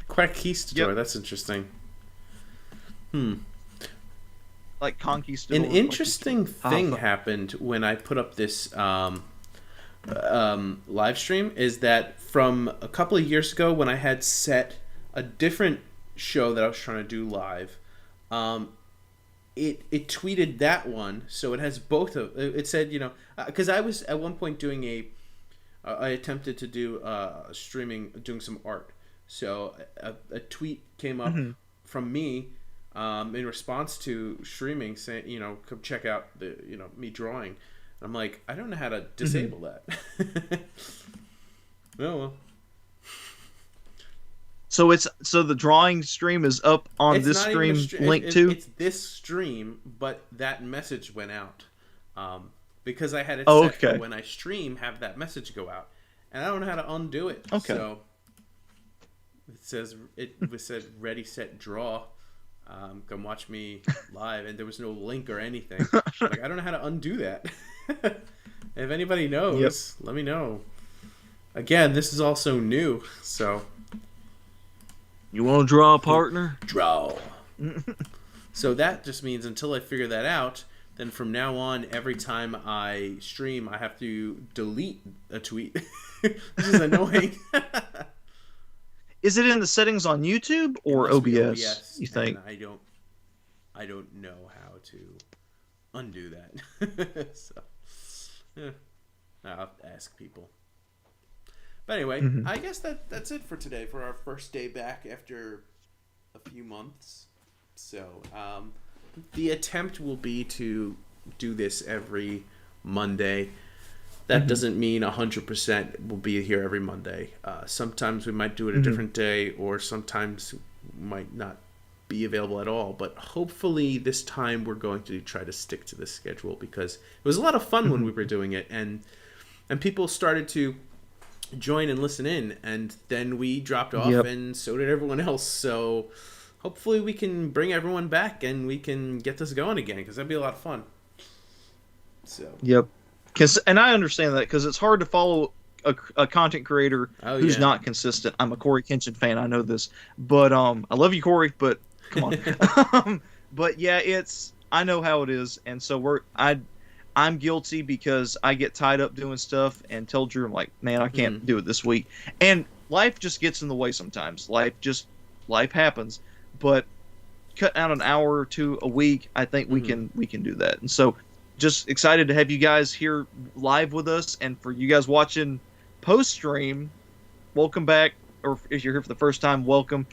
Quaquistador. Yep. That's interesting. Like conquistador. An interesting thing happened when I put up this live stream, is that from a couple of years ago when I had set a different show that I was trying to do live, it tweeted that one, so it has both of it. Said, because I was at one point doing I attempted to do streaming, doing some art, so a tweet came up from me in response to streaming saying, come check out the me drawing. And I'm like, I don't know how to disable that. Oh well. So the drawing stream is up on this stream link too? It's this stream, but that message went out. Because I had it set for when I stream, have that message go out. And I don't know how to undo it. Okay. So it said ready, set, draw. Come watch me live, and there was no link or anything. Like, I don't know how to undo that. If anybody knows, let me know. Again, this is also new, so... You want to draw a partner? Draw. So that just means until I figure that out, then from now on, every time I stream, I have to delete a tweet. This is annoying. Is it in the settings on YouTube or OBS? You think? I don't know how to undo that. So, I'll ask people. But anyway, I guess that's it for today, for our first day back after a few months. So, the attempt will be to do this every Monday. That doesn't mean 100% will be here every Monday. Sometimes we might do it a different day, or sometimes might not be available at all. But hopefully this time we're going to try to stick to this schedule, because it was a lot of fun when we were doing it, and people started to join and listen in, and then we dropped off, and so did everyone else. So hopefully we can bring everyone back and we can get this going again, because that'd be a lot of fun. So and I understand that, because it's hard to follow a content creator who's not consistent. I'm a Corey Kenshin fan. I know this, but I love you, Corey. But come on. But yeah, I know how it is, and so I'm guilty because I get tied up doing stuff and tell Drew, I'm like, man, I can't do it this week, and life just gets in the way sometimes. Life happens, but cut out an hour or two a week, I think we can do that. And so just excited to have you guys here live with us, and for you guys watching post stream, welcome back, or if you're here for the first time, welcome.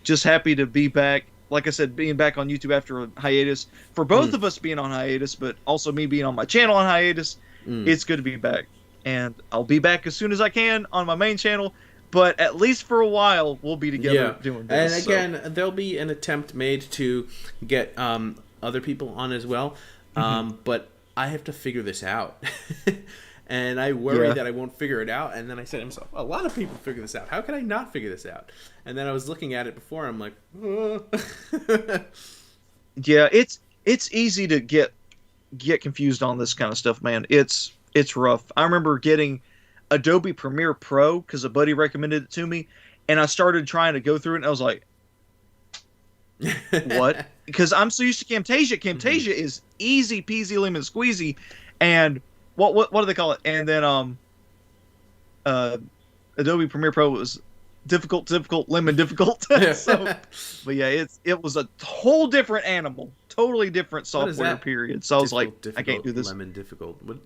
Just happy to be back. Like I said, being back on YouTube after a hiatus, for both of us being on hiatus, but also me being on my channel on hiatus, it's good to be back. And I'll be back as soon as I can on my main channel, but at least for a while, we'll be together doing this. And again, there'll be an attempt made to get other people on as well, but I have to figure this out. And I worry that I won't figure it out. And then I said to myself, a lot of people figure this out. How can I not figure this out? And then I was looking at it before. I'm like, yeah, it's easy to get confused on this kind of stuff, man. It's rough. I remember getting Adobe Premiere Pro because a buddy recommended it to me, and I started trying to go through it, and I was like, what? Because I'm so used to Camtasia. Camtasia is easy peasy lemon squeezy, and what do they call it? And then Adobe Premiere Pro was difficult, lemon difficult. So, but yeah, it was a whole different animal, totally different software. Period. So I was like, I can't do this. Lemon difficult. What?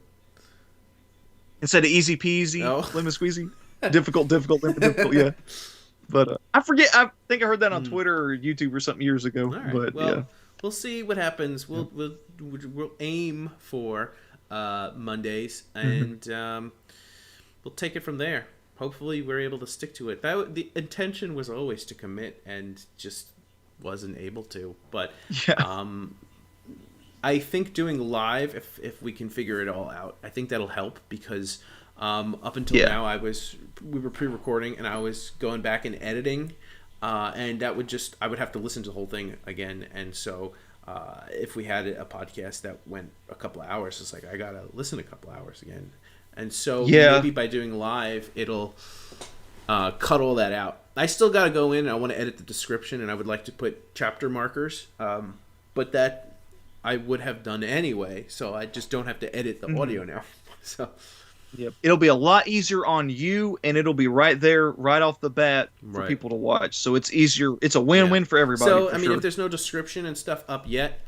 Instead of easy peasy, lemon squeezy, difficult, lemon difficult. Yeah, but I forget. I think I heard that on Twitter or YouTube or something years ago. All right. But well, yeah, we'll see what happens. We'll aim for Mondays, and we'll take it from there. Hopefully we're able to stick to it. The intention was always to commit, and just wasn't able to. But I think doing live, if we can figure it all out, I think that'll help, because up until now we were pre-recording and I was going back and editing, and that would I would have to listen to the whole thing again. And so if we had a podcast that went a couple of hours, it's like I gotta listen a couple of hours again. And so maybe by doing live, it'll cut all that out. I still gotta go in and I want to edit the description, and I would like to put chapter markers, but that I would have done anyway, so I just don't have to edit the audio now. So it'll be a lot easier on you, and it'll be right there, right off the bat for people to watch. So it's easier. It's a win-win for everybody. So I mean, if there's no description and stuff up yet,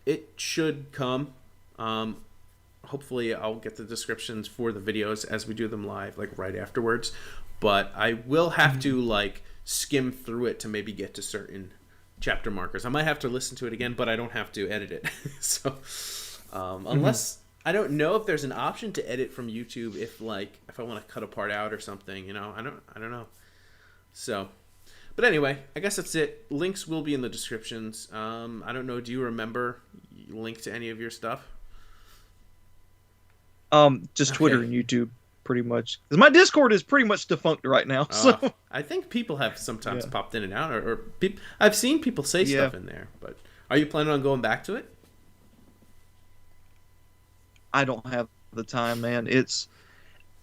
it should come. Hopefully, I'll get the descriptions for the videos as we do them live, like right afterwards. But I will have to skim through it to maybe get to certain chapter markers. I might have to listen to it again, but I don't have to edit it. So unless I don't know if there's an option to edit from YouTube, if I want to cut a part out or something, I don't know. So, but anyway, I guess that's it. Links will be in the descriptions. I don't know. Do you remember link to any of your stuff? Just Twitter and YouTube, pretty much. Because my Discord is pretty much defunct right now. So I think people have sometimes popped in and out, or I've seen people say stuff in there. But are you planning on going back to it? I don't have the time, man.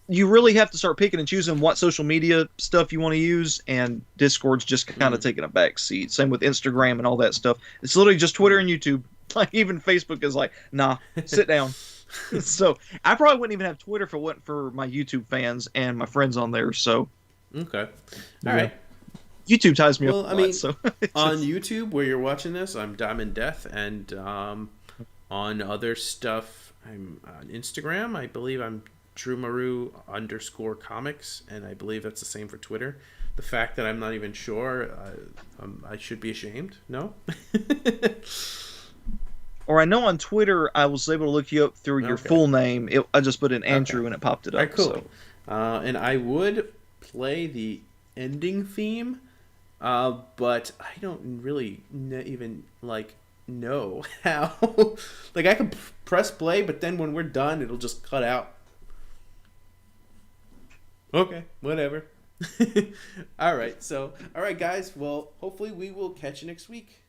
You really have to start picking and choosing what social media stuff you want to use, and Discord's just kind of taking a back seat. Same with Instagram and all that stuff. It's literally just Twitter and YouTube. Like, even Facebook is like, nah, sit down. So I probably wouldn't even have Twitter if it wasn't for my YouTube fans and my friends on there. So okay, all right. YouTube ties me up. I mean, so on YouTube where you're watching this, I'm Diamond Death, and on other stuff, I'm on Instagram. I believe I'm DrewMaru_comics, and I believe that's the same for Twitter. The fact that I'm not even sure, I should be ashamed. No. Or I know on Twitter I was able to look you up through your full name. I just put in Andrew and it popped it up. All right, cool. So. And I would play the ending theme, but I don't really even know how. I can press play, but then when we're done, it'll just cut out. Okay, whatever. All right, guys. Well, hopefully we will catch you next week.